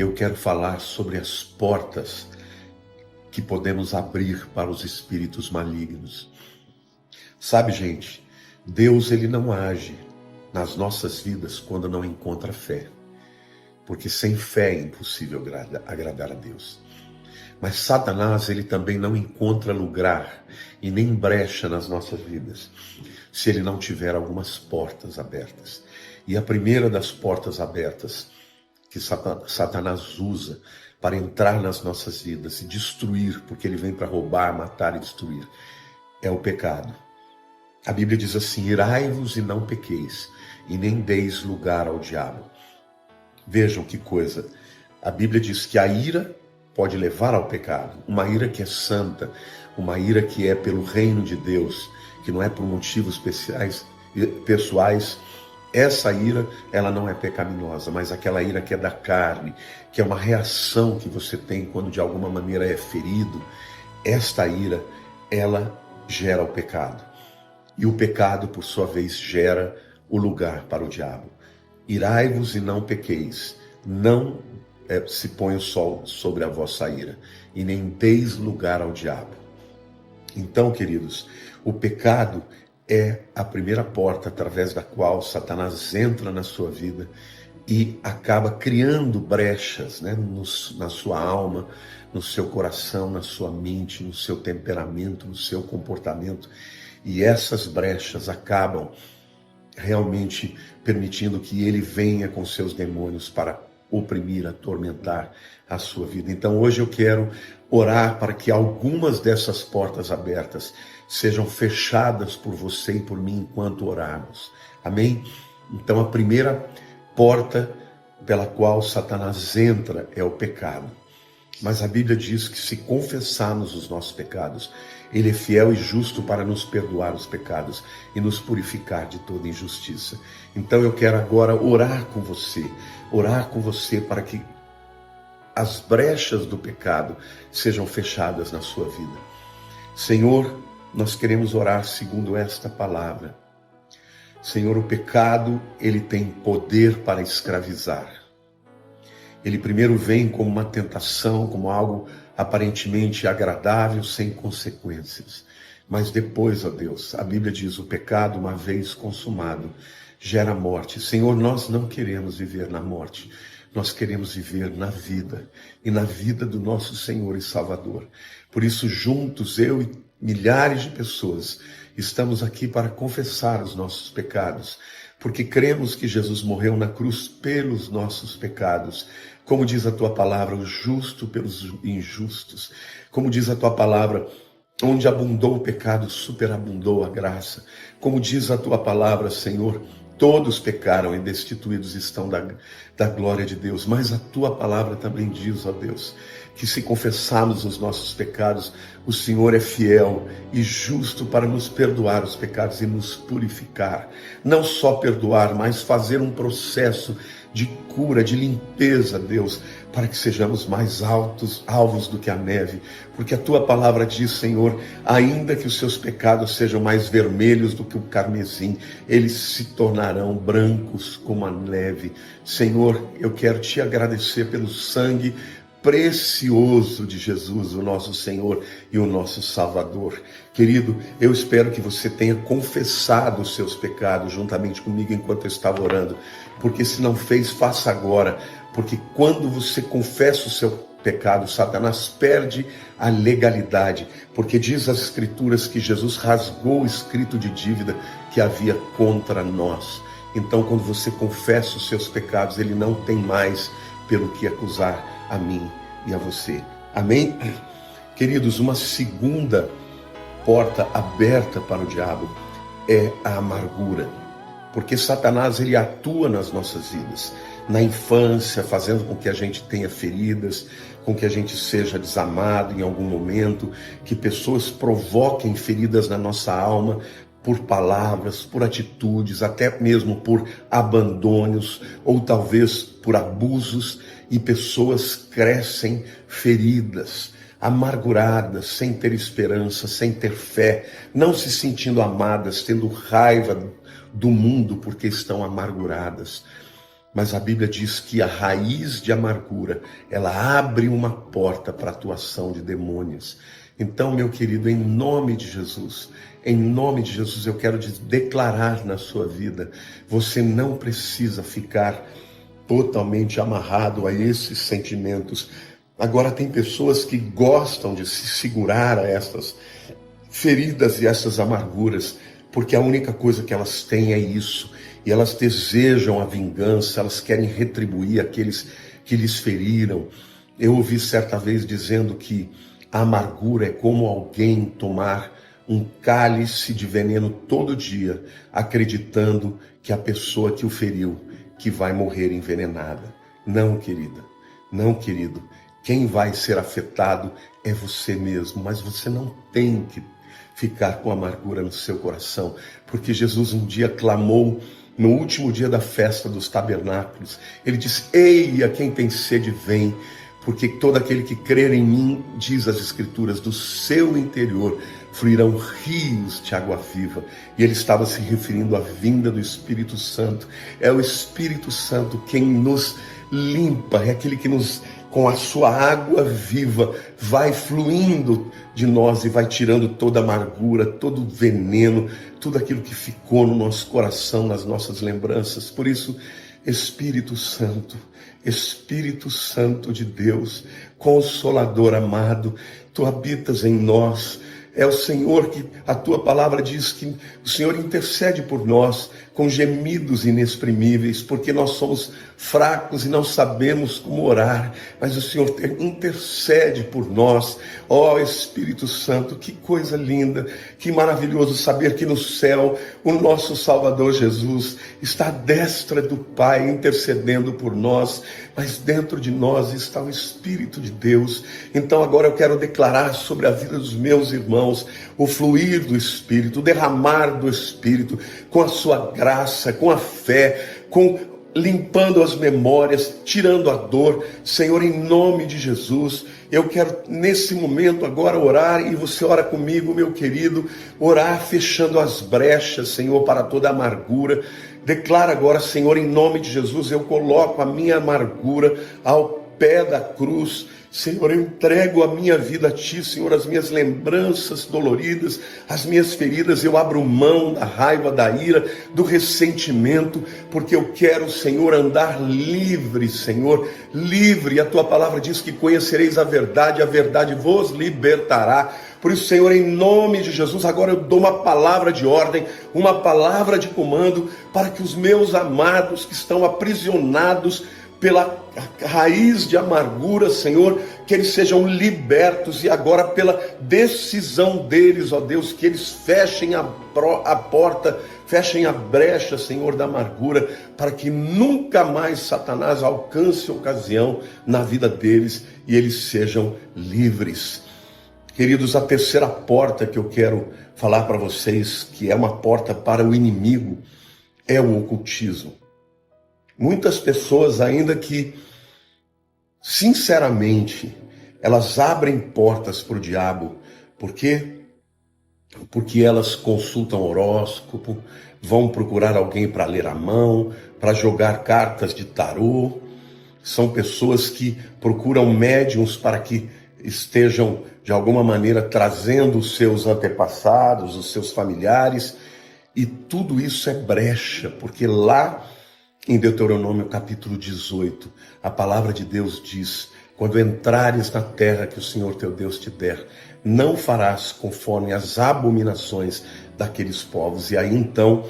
eu quero falar sobre as portas que podemos abrir para os espíritos malignos. Sabe, gente, Deus ele não age nas nossas vidas quando não encontra fé, porque sem fé é impossível agradar a Deus. Mas Satanás ele também não encontra lugar e nem brecha nas nossas vidas se ele não tiver algumas portas abertas. E a primeira das portas abertas que Satanás usa para entrar nas nossas vidas e destruir, porque ele vem para roubar, matar e destruir, é o pecado. A Bíblia diz assim: irai-vos e não pequeis, e nem deis lugar ao diabo. Vejam que coisa, a Bíblia diz que a ira pode levar ao pecado, uma ira que é santa, uma ira que é pelo reino de Deus, que não é por motivos pessoais. Essa ira, ela não é pecaminosa, mas aquela ira que é da carne, que é uma reação que você tem quando de alguma maneira é ferido, esta ira, ela gera o pecado. E o pecado, por sua vez, gera o lugar para o diabo. Irai-vos e não pequeis, não se põe o sol sobre a vossa ira, e nem deis lugar ao diabo. Então, queridos, o pecado é a primeira porta através da qual Satanás entra na sua vida e acaba criando brechas, né, na sua alma, no seu coração, na sua mente, no seu temperamento, no seu comportamento. E essas brechas acabam realmente permitindo que ele venha com seus demônios para oprimir, atormentar a sua vida. Então hoje eu quero orar para que algumas dessas portas abertas sejam fechadas por você e por mim enquanto orarmos. Amém? Então a primeira porta pela qual Satanás entra é o pecado. Mas a Bíblia diz que se confessarmos os nossos pecados, Ele é fiel e justo para nos perdoar os pecados e nos purificar de toda injustiça. Então eu quero agora orar com você para que as brechas do pecado sejam fechadas na sua vida. Senhor, nós queremos orar segundo esta palavra. Senhor, o pecado, ele tem poder para escravizar. Ele primeiro vem como uma tentação, como algo aparentemente agradável, sem consequências. Mas depois, ó Deus, a Bíblia diz, o pecado, uma vez consumado, gera morte. Senhor, nós não queremos viver na morte, nós queremos viver na vida, e na vida do nosso Senhor e Salvador. Por isso, juntos, eu e milhares de pessoas, estamos aqui para confessar os nossos pecados, porque cremos que Jesus morreu na cruz pelos nossos pecados. Como diz a tua palavra, o justo pelos injustos. Como diz a tua palavra, onde abundou o pecado, superabundou a graça. Como diz a tua palavra, Senhor, todos pecaram e destituídos estão da glória de Deus. Mas a tua palavra também diz, ó Deus, que se confessarmos os nossos pecados, o Senhor é fiel e justo para nos perdoar os pecados e nos purificar. Não só perdoar, mas fazer um processo de cura, de limpeza, Deus, para que sejamos mais alvos do que a neve. Porque a tua palavra diz, Senhor, ainda que os seus pecados sejam mais vermelhos do que o carmesim, eles se tornarão brancos como a neve. Senhor, eu quero te agradecer pelo sangue precioso de Jesus, o nosso Senhor e o nosso Salvador. Querido, eu espero que você tenha confessado os seus pecados juntamente comigo enquanto eu estava orando, porque se não fez, faça agora, porque quando você confessa o seu pecado, Satanás perde a legalidade, porque diz as Escrituras que Jesus rasgou o escrito de dívida que havia contra nós. Então, quando você confessa os seus pecados, ele não tem mais pelo que acusar a mim e a você. Amém? Queridos, uma segunda porta aberta para o diabo é a amargura. Porque Satanás, ele atua nas nossas vidas, na infância, fazendo com que a gente tenha feridas, com que a gente seja desamado em algum momento, que pessoas provoquem feridas na nossa alma, por palavras, por atitudes, até mesmo por abandonos, ou talvez por abusos, e pessoas crescem feridas, amarguradas, sem ter esperança, sem ter fé, não se sentindo amadas, tendo raiva do mundo porque estão amarguradas. Mas a Bíblia diz que a raiz de amargura, ela abre uma porta para a atuação de demônios. Então, meu querido, em nome de Jesus, eu quero declarar na sua vida, você não precisa ficar totalmente amarrado a esses sentimentos. Agora, tem pessoas que gostam de se segurar a essas feridas e essas amarguras, porque a única coisa que elas têm é isso, e elas desejam a vingança, elas querem retribuir aqueles que lhes feriram. Eu ouvi certa vez dizendo que a amargura é como alguém tomar um cálice de veneno todo dia, acreditando que a pessoa que o feriu, que vai morrer envenenada. Não, querida, não, querido, quem vai ser afetado é você mesmo, mas você não tem que ficar com amargura no seu coração, porque Jesus um dia clamou no último dia da festa dos tabernáculos. Ele disse: eia, quem tem sede vem, porque todo aquele que crer em mim, diz as Escrituras, do seu interior fluirão rios de água viva. E ele estava se referindo à vinda do Espírito Santo. É o Espírito Santo quem nos limpa, é aquele que nos, com a sua água viva, vai fluindo de nós e vai tirando toda a amargura, todo o veneno, tudo aquilo que ficou no nosso coração, nas nossas lembranças. Por isso, Espírito Santo de Deus, Consolador amado, tu habitas em nós. É o Senhor que, a tua palavra diz que o Senhor intercede por nós com gemidos inexprimíveis, porque nós somos fracos e não sabemos como orar, mas o Senhor intercede por nós. Ó Espírito Santo, que coisa linda, que maravilhoso saber que no céu o nosso Salvador Jesus está à destra do Pai intercedendo por nós, mas dentro de nós está o Espírito de Deus. Então agora eu quero declarar sobre a vida dos meus irmãos o fluir do Espírito, o derramar do Espírito, com a sua graça, com a fé, limpando as memórias, tirando a dor. Senhor, em nome de Jesus, eu quero nesse momento agora orar, e você ora comigo, meu querido, orar fechando as brechas, Senhor, para toda amargura. Declara agora, Senhor, em nome de Jesus, eu coloco a minha amargura ao pé da cruz. Senhor, eu entrego a minha vida a Ti, Senhor, as minhas lembranças doloridas, as minhas feridas, eu abro mão da raiva, da ira, do ressentimento, porque eu quero, Senhor, andar livre, Senhor, livre. A Tua palavra diz que conhecereis a verdade vos libertará. Por isso, Senhor, em nome de Jesus, agora eu dou uma palavra de ordem, uma palavra de comando, para que os meus amados que estão aprisionados pela raiz de amargura, Senhor, que eles sejam libertos, e agora pela decisão deles, ó Deus, que eles fechem a porta, fechem a brecha, Senhor, da amargura, para que nunca mais Satanás alcance ocasião na vida deles e eles sejam livres. Queridos, a terceira porta que eu quero falar para vocês, que é uma porta para o inimigo, é o ocultismo. Muitas pessoas, ainda que, sinceramente, elas abrem portas para o diabo. Por quê? Porque elas consultam horóscopo, vão procurar alguém para ler a mão, para jogar cartas de tarô. São pessoas que procuram médiuns para que estejam, de alguma maneira, trazendo os seus antepassados, os seus familiares. E tudo isso é brecha, porque lá em Deuteronômio capítulo 18, a palavra de Deus diz: quando entrares na terra que o Senhor teu Deus te der, não farás conforme as abominações daqueles povos. E aí então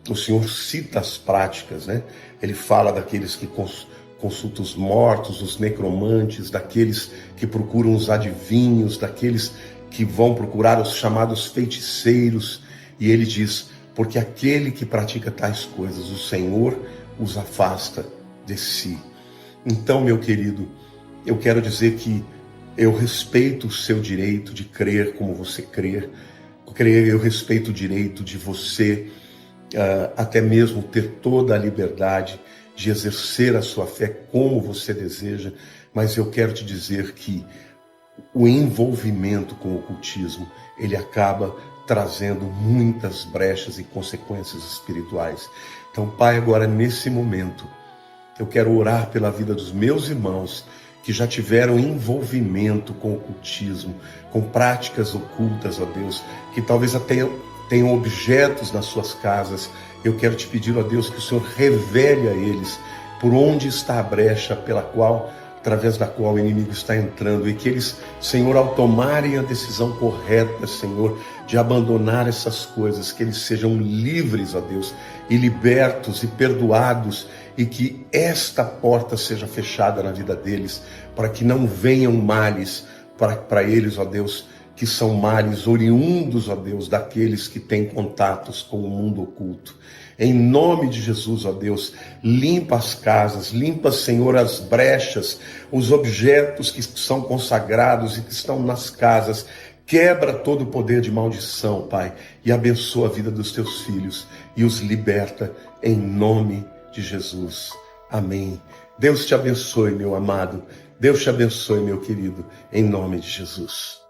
o Senhor cita as práticas, né? Ele fala daqueles que consultam os mortos, os necromantes, daqueles que procuram os adivinhos, daqueles que vão procurar os chamados feiticeiros. E ele diz: porque aquele que pratica tais coisas, o Senhor os afasta de si. Então, meu querido, eu quero dizer que eu respeito o seu direito de crer como você crer. Eu respeito o direito de você até mesmo ter toda a liberdade de exercer a sua fé como você deseja, mas eu quero te dizer que o envolvimento com o ocultismo, ele acaba trazendo muitas brechas e consequências espirituais. Então, Pai, agora nesse momento, Eu quero orar pela vida dos meus irmãos que já tiveram envolvimento com o ocultismo, com práticas ocultas, ó Deus, que talvez até tenham objetos nas suas casas. Eu quero te pedir, ó Deus, que o Senhor revele a eles por onde está a brecha através da qual o inimigo está entrando, e que eles, Senhor, ao tomarem a decisão correta, Senhor, de abandonar essas coisas, que eles sejam livres, ó Deus, e libertos e perdoados, e que esta porta seja fechada na vida deles, para que não venham males para eles, ó Deus, que são males oriundos, ó Deus, daqueles que têm contatos com o mundo oculto. Em nome de Jesus, ó Deus, limpa as casas, limpa, Senhor, as brechas, os objetos que são consagrados e que estão nas casas. Quebra todo o poder de maldição, Pai, e abençoa a vida dos teus filhos e os liberta em nome de Jesus. Amém. Deus te abençoe, meu amado. Deus te abençoe, meu querido, em nome de Jesus.